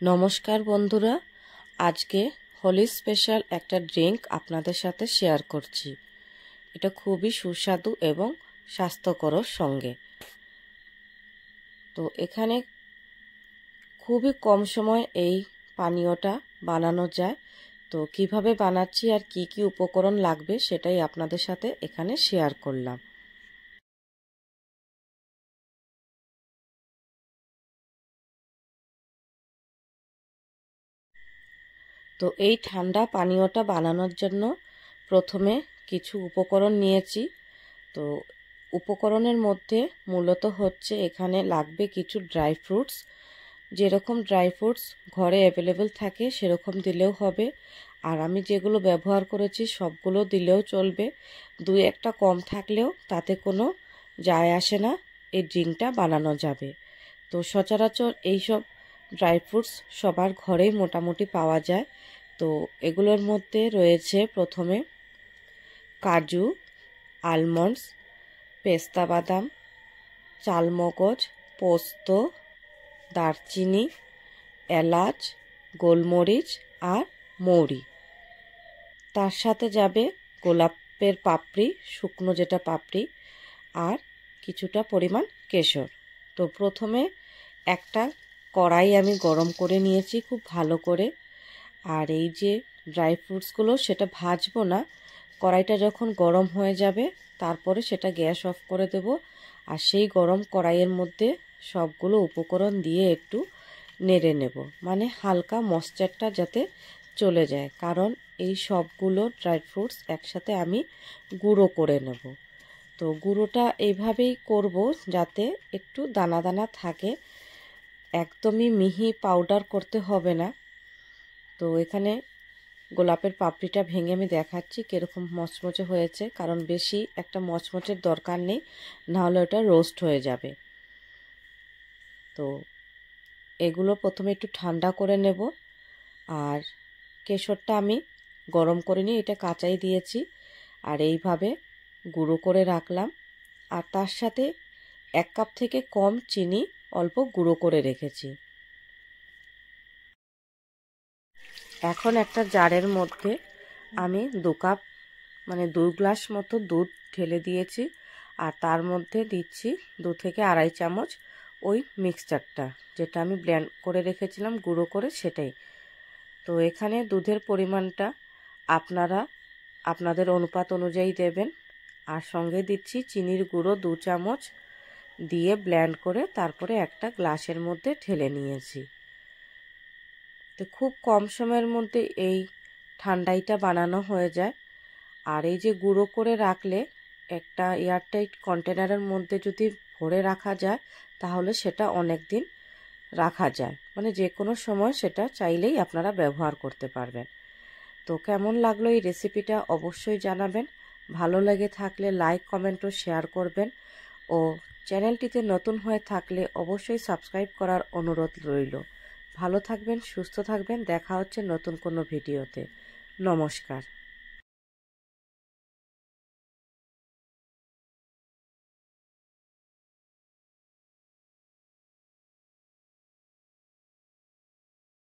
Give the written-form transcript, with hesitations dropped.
নমস্কার বন্ধুরা, আজকে হোলি স্পেশাল একটা ড্রিঙ্ক আপনাদের সাথে শেয়ার করছি। এটা খুবই সুস্বাদু এবং স্বাস্থ্যকর সঙ্গে। তো এখানে খুবই কম সময় এই পানীয়টা বানানো যায়। তো কিভাবে বানাচ্ছি আর কি কি উপকরণ লাগবে সেটাই আপনাদের সাথে এখানে শেয়ার করলাম। তো এই ঠান্ডা পানীয়টা বানানোর জন্য প্রথমে কিছু উপকরণ নিয়েছি। তো উপকরণের মধ্যে মূলত হচ্ছে এখানে লাগবে কিছু ড্রাই ফ্রুটস। যেরকম ড্রাই ফ্রুটস ঘরে অ্যাভেলেবেল থাকে সেরকম দিলেও হবে, আর আমি যেগুলো ব্যবহার করেছি সবগুলো দিলেও চলবে। দুই একটা কম থাকলেও তাতে কোনো যায় আসে না, এই ড্রিঙ্কটা বানানো যাবে। তো সচরাচর এইসব ড্রাই ফ্রুটস সবার ঘরেই মোটামুটি পাওয়া যায়। তো এগুলোর মধ্যে রয়েছে প্রথমে কাজু, আলমন্ডস, পেস্তা বাদাম, চালমগজ, পোস্ত, দারচিনি, এলাচ, গোলমরিচ আর মৌরি। তার সাথে যাবে গোলাপের পাপড়ি, শুকনো যেটা পাপড়ি, আর কিছুটা পরিমাণ কেশর। তো প্রথমে একটা কড়াই আমি গরম করে নিয়েছি খুব ভালো করে। আর এই যে ড্রাই ফ্রুটসগুলো সেটা ভাজবো না, কড়াইটা যখন গরম হয়ে যাবে তারপরে সেটা গ্যাস অফ করে দেব। আর সেই গরম কড়াইয়ের মধ্যে সবগুলো উপকরণ দিয়ে একটু নেড়ে নেব, মানে হালকা ময়েশ্চারটা যাতে চলে যায়, কারণ এই সবগুলো ড্রাই ফ্রুটস একসাথে আমি গুঁড়ো করে নেব। তো গুঁড়োটা এইভাবেই করব যাতে একটু দানা দানা থাকে, একদমই মিহি পাউডার করতে হবে না। তো এখানে গোলাপের পাপড়িটা ভেঙে আমি দেখাচ্ছি কীরকম মচমচে হয়েছে, কারণ বেশি একটা মচমচের দরকার নেই, নাহলে ওটা রোস্ট হয়ে যাবে। তো এগুলো প্রথমে একটু ঠান্ডা করে নেব। আর কেশরটা আমি গরম করে নিয়ে এটা কাঁচাই দিয়েছি, আর এইভাবে গুঁড়ো করে রাখলাম। আর তার সাথে 1 কাপ থেকে কম চিনি অল্প গুঁড়ো করে রেখেছি। এখন একটা জারের মধ্যে আমি 2 কাপ মানে 2 গ্লাস মতো দুধ ঢেলে দিয়েছি, আর তার মধ্যে দিচ্ছি 2 থেকে আড়াই চামচ ওই মিক্সচারটা যেটা আমি ব্লেন্ড করে রেখেছিলাম গুঁড়ো করে, সেটাই। তো এখানে দুধের পরিমাণটা আপনারা আপনাদের অনুপাত অনুযায়ী দেবেন। আর সঙ্গে দিচ্ছি চিনির গুঁড়ো 2 চামচ দিয়ে ব্লেন্ড করে তারপরে একটা গ্লাসের মধ্যে ঢেলে নিয়েছি। তো খুব কম সময়ের মধ্যে এই ঠান্ডাইটা বানানো হয়ে যায়। আর এই যে গুঁড়ো করে রাখলে একটা এয়ারটাইট কন্টেনারের মধ্যে যদি ভরে রাখা যায় তাহলে সেটা অনেক দিন রাখা যায়, মানে যে কোনো সময় সেটা চাইলেই আপনারা ব্যবহার করতে পারবেন। তো কেমন লাগলো এই রেসিপিটা অবশ্যই জানাবেন। ভালো লেগে থাকলে লাইক, কমেন্ট ও শেয়ার করবেন। ও চ্যানেলটিতে নতুন হয়ে থাকলে অবশ্যই সাবস্ক্রাইব করার অনুরোধ রইল। ভালো থাকবেন, সুস্থ থাকবেন, দেখা হচ্ছে নতুন কোনো ভিডিওতে। নমস্কার।